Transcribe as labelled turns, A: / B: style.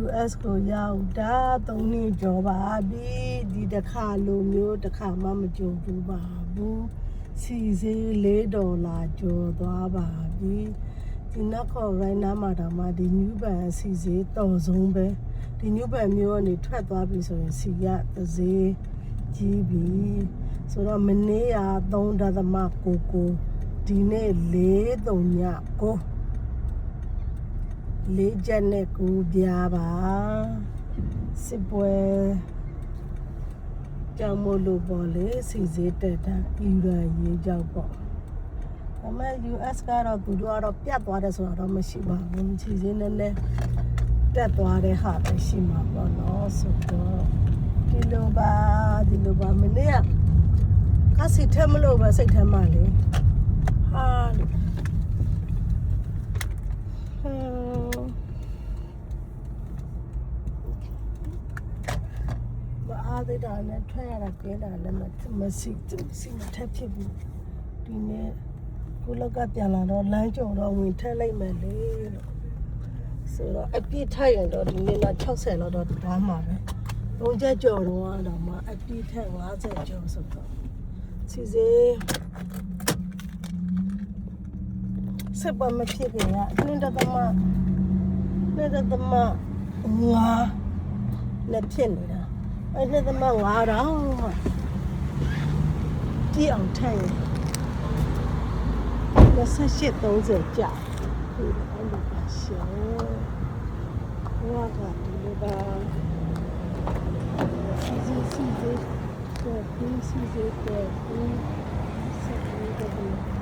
A: US ကိုရောက်တာ3နှစ်ကျော်ပါပြီဒီတစ်ခါလိုမျိုးတစ်ခါမှမကြုံဘူးပါဘူးစီစေး$4ကျော်သွားပါပြီဒီနောက်ခေါ်ရိုင်းနားမှာတော့မှဒီနယူးဘန်စီစေးတော်ဆုံးပဲဒီနယူးဘန်မျိုးကနေထွက်သွားပြီဆိုရင်စီရသစေးကြီးပြီဆိုတော့မနေ့က3.99ဒီနေ့4.39လေးချက်နဲ့ကိုပြားပါစစ်ပွဲကြောင့်မလို့ပေါ့လေစီစေးတက်တာအီရန်ရေးကြောက်ပေါ့ဒါပေမဲ့ US ကတော့သူတို့ကတော့ပြတ်သွားတယ်ဆိုတော့မရှိပါဘူးစီစေးနည်းနည်းတက်သွားတဲ့ဟာပဲရှိမှာပေါ့နော်ဆိုတော့ဒီလိုပါမနေ့ကခါစီထဲမလို့ပဲစိတ်ထဲမှာလေဟာအားသေးတာနဲ့ထွက်ရတာကျဲတာလည်းမရှိမထက်ဖြစ်ဘူးဒီနေ့ကိုလောက်ကပြန်လာတော့လမ်းကြုံတော့ဝင်ထက်လိုက်မယ်လေလို့ဆိုတော့အပြည့်ထိုက်ရင်တော့ဒီနေ့တော့60လောက်တော့သွားမှာပဲ3ချက်ကျော်တော့မှအပြည့်ထက်50ကျော်ဆိုတော့စီစေးစစ်ပါမဖြစ်ခင်က2.5နဲ့ဖြစ်နေတာအဲ့2.5တော့ကြည့်အောင်ထိုင်28-30ကြာဒီအဲ့လိုပါရှင်ဟောကဒီလိုပါစီစေးကိုစီစေးကိုစက်ပြီးတော့